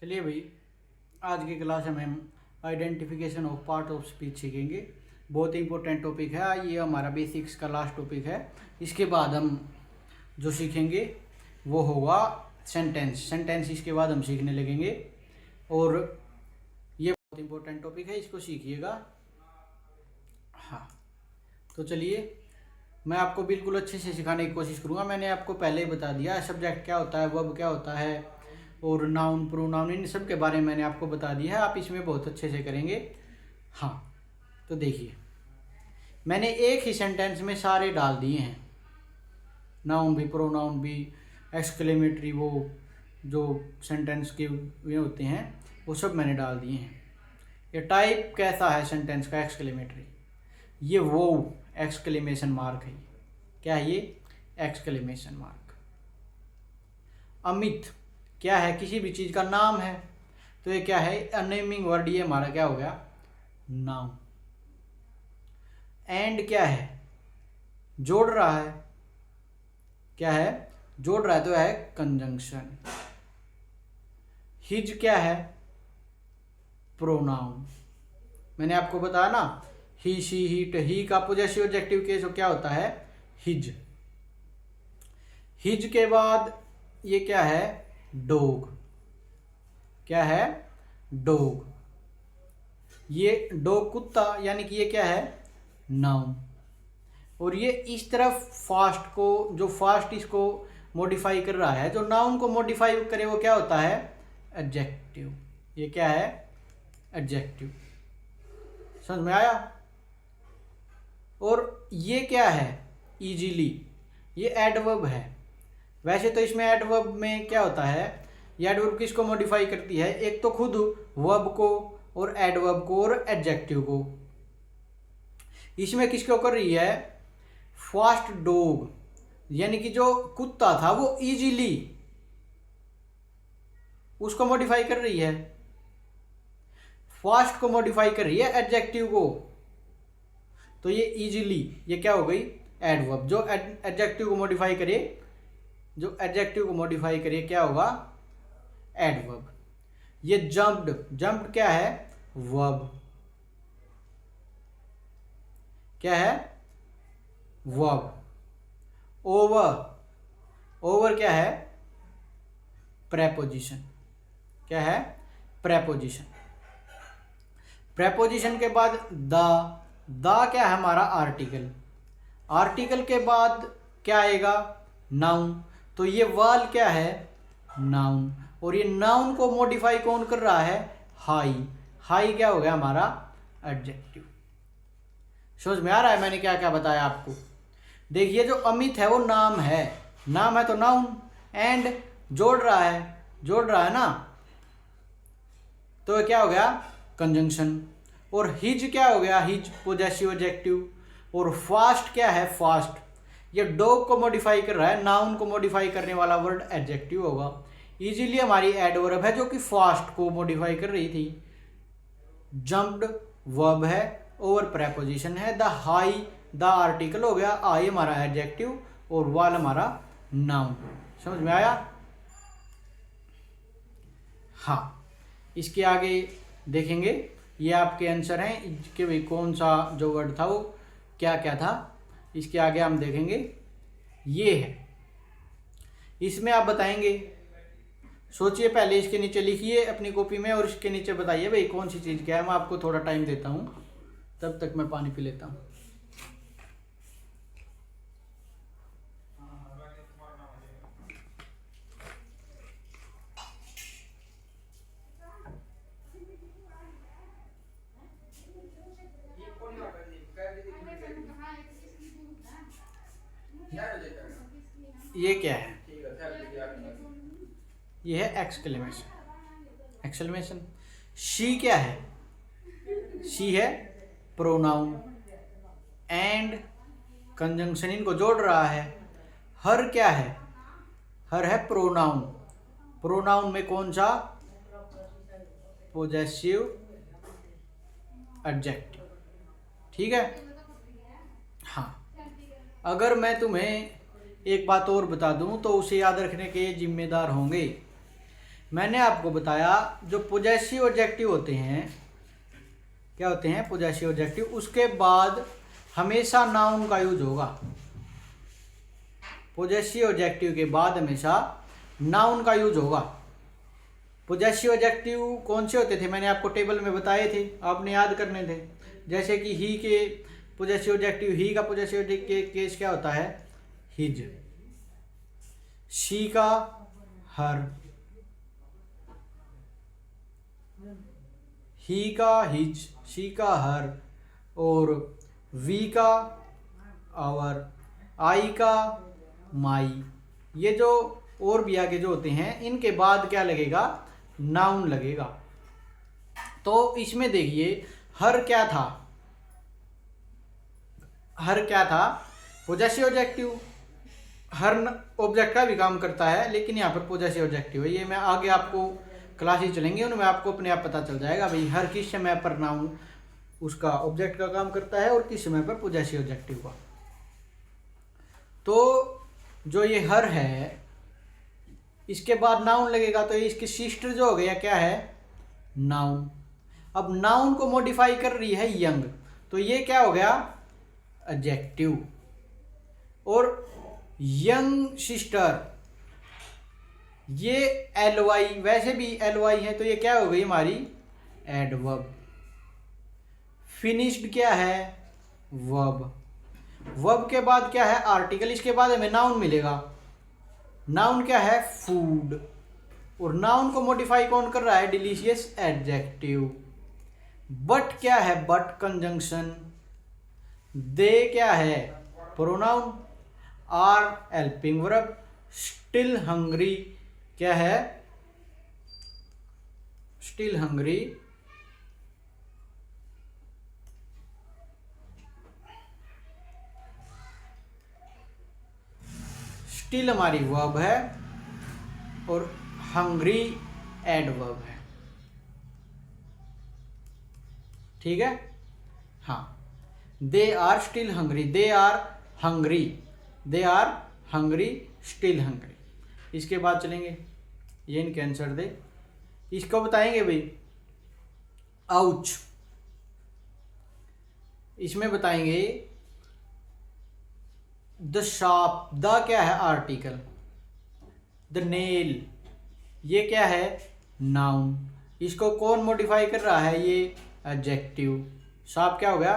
चलिए भाई, आज की क्लास में हम identification of part of speech सीखेंगे। बहुत ही इंपॉर्टेंट टॉपिक है, ये हमारा बेसिक्स का लास्ट टॉपिक है। इसके बाद हम जो सीखेंगे वो होगा सेंटेंस इसके बाद हम सीखने लगेंगे और ये बहुत इंपॉर्टेंट टॉपिक है, इसको सीखिएगा। हाँ, तो चलिए मैं आपको बिल्कुल अच्छे से सिखाने की कोशिश करूँगा। मैंने आपको पहले ही बता दिया सब्जेक्ट क्या होता है, वर्ब क्या होता है और नाउन प्रोनाउन, इन सब के बारे में मैंने आपको बता दिया है। आप इसमें बहुत अच्छे से करेंगे। हाँ, तो देखिए मैंने एक ही सेंटेंस में सारे डाल दिए हैं, नाउन भी प्रोनाउन भी एक्सक्लेमेटरी, वो जो सेंटेंस के वे होते हैं वो सब मैंने डाल दिए हैं। ये टाइप कैसा है सेंटेंस का? एक्सक्लेमेटरी। ये वो एक्सक्लेमेशन मार्क है। क्या है ये? Exclamation mark. अमित क्या है? किसी भी चीज़ का नाम है, तो ये क्या है? अनेमिंग वर्ड। ये हमारा क्या हो गया? नाउन। एंड क्या है? जोड़ रहा है। क्या है? जोड़ रहा है, तो है कंजंक्शन। हिज क्या है? प्रोनाउन। मैंने आपको बताया ना, ही शी हिट, ही का पोजेसिव एडजेक्टिव केस क्या होता है? हिज। हिज के बाद ये क्या है? डॉग। क्या है? डॉग। ये डॉग कुत्ता, यानी कि ये क्या है? नाउन। और ये इस तरफ फास्ट को, जो फास्ट इसको मॉडिफाई कर रहा है, जो नाउन को मॉडिफाई करे वो क्या होता है? एडजेक्टिव। ये क्या है? एडजेक्टिव। समझ में आया? और ये क्या है? इजीली। ये एडवर्ब है। वैसे तो इसमें एडवर्ब में क्या होता है? ये एडवर्ब किसको मॉडिफाई करती है? एक तो खुद वर्ब को और एडवर्ब को और एडजेक्टिव को। इसमें किसको कर रही है? फास्ट डॉग, यानी कि जो कुत्ता था वो इजीली उसको मॉडिफाई कर रही है, फास्ट को मॉडिफाई कर रही है एडजेक्टिव को। तो ये इजीली, ये क्या हो गई? एडवर्ब। जो एडजेक्टिव को मॉडिफाई करे, जो एडजेक्टिव को मॉडिफाई करे क्या होगा? एडवर्ब। ये जंप्ड, जंप्ड क्या है? वर्ब। क्या है? वर्ब। ओवर, ओवर क्या है? प्रेपोजिशन। क्या है? प्रेपोजिशन। प्रेपोजिशन के बाद द क्या है? हमारा आर्टिकल। आर्टिकल के बाद क्या आएगा? नाउन। तो ये वाल क्या है? नाउन। और ये नाउन को मॉडिफाई कौन कर रहा है? हाई। हाई क्या हो गया? हमारा एडजेक्टिव। समझ में आ रहा है मैंने क्या क्या बताया आपको? देखिए जो अमित है वो नाम है, नाम है तो नाउन। एंड जोड़ रहा है, जोड़ रहा है ना, तो क्या हो गया? कंजंक्शन। और हिज क्या हो गया? His possessive adjective. और फास्ट क्या है? फास्ट। ये डॉग को मॉडिफाई कर रहा है, नाउन को मॉडिफाई करने वाला वर्ड एडजेक्टिव होगा। इजीली हमारी एडवर्ब है जो कि फास्ट को मॉडिफाई कर रही थी। जंप्ड वर्ब है, ओवर प्रेपोजिशन है, द हाई द आर्टिकल हो गया, आई हमारा एडजेक्टिव और वाल हमारा नाउन। समझ में आया? हाँ, इसके आगे देखेंगे, ये आपके आंसर हैं कि भाई कौन सा जो वर्ड था वो क्या क्या था। इसके आगे हम देखेंगे, ये है, इसमें आप बताएंगे। सोचिए, पहले इसके नीचे लिखिए अपनी कॉपी में और इसके नीचे बताइए भाई कौन सी चीज़ क्या है। मैं आपको थोड़ा टाइम देता हूँ, तब तक मैं पानी पी लेता हूँ। ये क्या है? ये है एक्सक्लेमेशन। एक्सक्लेमेशन। शी क्या है? शी है प्रोनाउन। एंड कंजंक्शन, इनको जोड़ रहा है। हर क्या है? हर है प्रोनाउन। प्रोनाउन में कौन सा? Possessive adjective. ठीक है? हाँ, अगर मैं तुम्हें एक बात और बता दूं तो उसे याद रखने के जिम्मेदार होंगे मैंने आपको बताया जो पोजेसिव एडजेक्टिव होते हैं, क्या होते हैं पोजेसिव एडजेक्टिव, उसके बाद हमेशा नाउन का यूज होगा। पोजेसिव एडजेक्टिव के बाद हमेशा नाउन का यूज होगा। पोजेसिव एडजेक्टिव कौन से होते थे, मैंने आपको टेबल में बताए थे, आपने याद करने थे। जैसे कि ही के पोजेसिव एडजेक्टिव, ही का पोजेसिव केस क्या होता है, हिज। शी का हर, ही का हिज, शी का हर, और वी का आवर, आई का माई। ये जो और भी आगे जो होते हैं इनके बाद क्या लगेगा, नाउन लगेगा। तो इसमें देखिए हर क्या था, हर क्या था, पोजेसिव एडजेक्टिव। हर ऑब्जेक्ट का भी काम करता है, लेकिन यहाँ पर पोजेसिव एडजेक्टिव है। ये मैं आगे आपको क्लासेस चलेंगे उनमें आपको अपने आप पता चल जाएगा भाई हर किस समय पर नाउन उसका ऑब्जेक्ट का काम करता है और किस समय पर पोजेसिव एडजेक्टिव का। तो जो ये हर है इसके बाद नाउन लगेगा, तो ये इसकी सिस्टर जो हो गया क्या है, नाउन। अब नाउन को मॉडिफाई कर रही है यंग, तो ये क्या हो गया, एडजेक्टिव। और यंग सिस्टर, ये एल वाई, वैसे भी एल वाई है, तो ये क्या हो गई हमारी एडवर्ब। फिनिश्ड क्या है, वर्ब। वर्ब के बाद क्या है, आर्टिकल। इसके बाद हमें नाउन मिलेगा। नाउन क्या है, फूड। और नाउन को मॉडिफाई कौन कर रहा है, डिलीशियस, एडजेक्टिव। बट क्या है, बट कंजंक्शन। दे क्या है, pronoun. Are helping verb. Still hungry क्या है, स्टिल हंग्री स्टिल हमारी वर्ब है और हंग्री एडवर्ब है। ठीक है, हाँ। They are still hungry, they are hungry, they are hungry, still hungry. इसके बाद चलेंगे, ये इनके आंसर दे। इसको बताएंगे भाई आउच। इसमें बताएंगे द शार्प, द क्या है, आर्टिकल। द नेल, ये क्या है, नाउन। इसको कौन मॉडिफाई कर रहा है, ये एडजेक्टिव। शार्प क्या हो गया,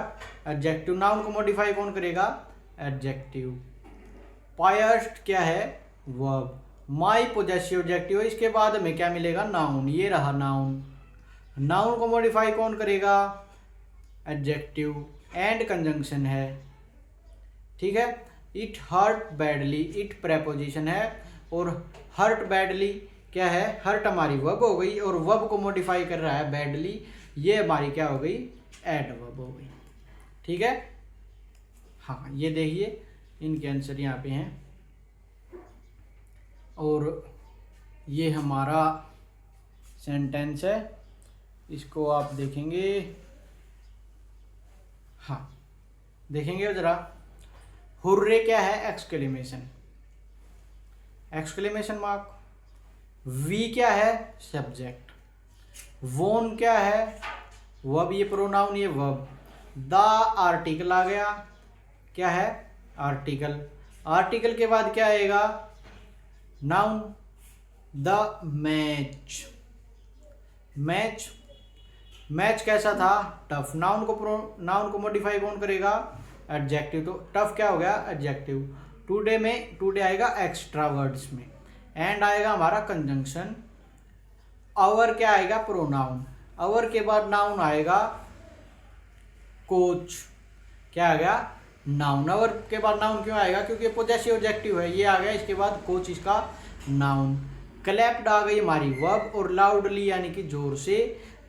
एडजेक्टिव। नाउन को मॉडिफाई कौन करेगा, एडजेक्टिव। पायर्स्ट क्या है, वर्ब। माई पोजेसिव एडजेक्टिव। इसके बाद हमें क्या मिलेगा, नाउन। ये रहा नाउन। नाउन को मॉडिफाई कौन करेगा, एडजेक्टिव। एंड कंजंक्शन है, ठीक है। It hurt badly, it preposition है और हर्ट बैडली क्या है, हर्ट हमारी वर्ब हो गई और वर्ब को मॉडिफाई कर रहा है बैडली, ये हमारी क्या हो गई, एडवर्ब हो गई। ठीक है, हाँ। ये देखिए इनके आंसर यहाँ पे हैं और ये हमारा सेंटेंस है, इसको आप देखेंगे। हाँ देखेंगे ज़रा। हुर्रे क्या है, एक्सक्लेमेशन, एक्सक्लेमेशन मार्क। वी क्या है, सब्जेक्ट। वोन क्या है, वर्ब, ये प्रोनाउन, ये वर्ब। द आर्टिकल आ गया, क्या है, आर्टिकल। आर्टिकल के बाद क्या आएगा, noun. The match, match. Match कैसा था, टफ। नाउन को मॉडिफाई कौन करेगा, एडजेक्टिव। तो टफ क्या हो गया, एडजेक्टिव। टुडे में, टुडे आएगा एक्स्ट्रा वर्ड्स में। एंड आएगा हमारा कंजंक्शन। आवर क्या आएगा, प्रोनाउन। आवर के बाद नाउन आएगा, कोच क्या आ गया, नाउन। आवर के बाद नाउन क्यों आएगा, क्योंकि पोजेसिव एडजेक्टिव है, ये आ गया। इसके बाद कोच इसका नाउन। क्लैप्ड आ गई हमारी वर्ब और लाउडली यानी कि जोर से।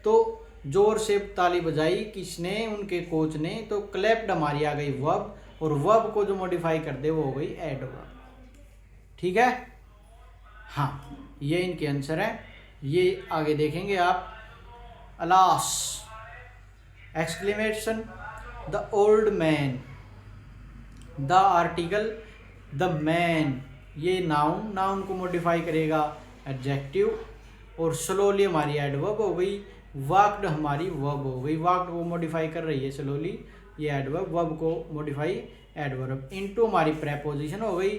तो जोर से ताली बजाई किसने, उनके कोच ने। तो क्लैप्ड हमारी आ गई वर्ब और वर्ब को जो मॉडिफाई कर दे वो हो गई एडवर्ब। ठीक है, हाँ। ये इनके आंसर है, ये आगे देखेंगे आप। Alas, exclamation. The old man, the article. The man ये नाउन, नाउन को मॉडिफाई करेगा एडजेक्टिव। और स्लोली हमारी एडवर्ब हो गई, वॉक्ड हमारी वर्ब हो गई। वॉक्ड वो मॉडिफाई कर रही है स्लोली, ये एडवर्ब, वर्ब को मॉडिफाई एडवर्ब। इनटू हमारी प्रेपोजिशन हो गई,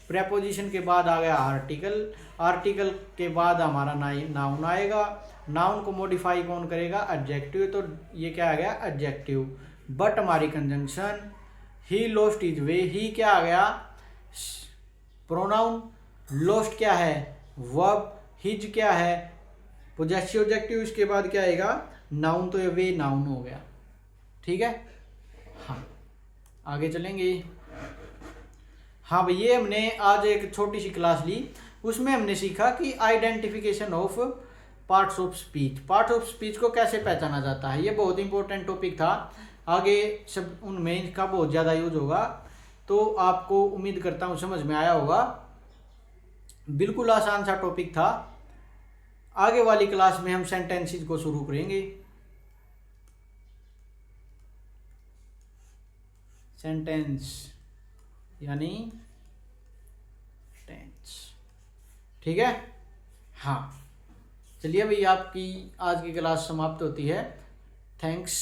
प्रेपोजिशन के बाद आ गया आर्टिकल, आर्टिकल के बाद हमारा नाउन आएगा, नाउन को मॉडिफाई कौन करेगा, एडजेक्टिव, तो ये क्या आ गया एडजेक्टिव। बट हमारी conjunction, he lost his way, he क्या आ गया प्रोनाउन, लॉस्ट क्या है वर्ब, हिज क्या है पोजेसिव ऑब्जेक्टिव, इसके बाद क्या आएगा नाउन, तो ये वे नाउन हो गया। ठीक है, हाँ आगे चलेंगे। हाँ भाई, ये हमने आज एक छोटी सी क्लास ली, उसमें हमने सीखा कि identification of parts of speech, parts of speech को कैसे पहचाना जाता है। ये बहुत इंपॉर्टेंट टॉपिक था, आगे सब उनमें इसका बहुत ज़्यादा यूज होगा, तो आपको उम्मीद करता हूँ समझ में आया होगा। बिल्कुल आसान सा टॉपिक था। आगे वाली क्लास में हम सेंटेंसेस को शुरू करेंगे। सेंटेंस यानी टेंस, ठीक है। हाँ चलिए भाई, आपकी आज की क्लास समाप्त होती है। थैंक्स।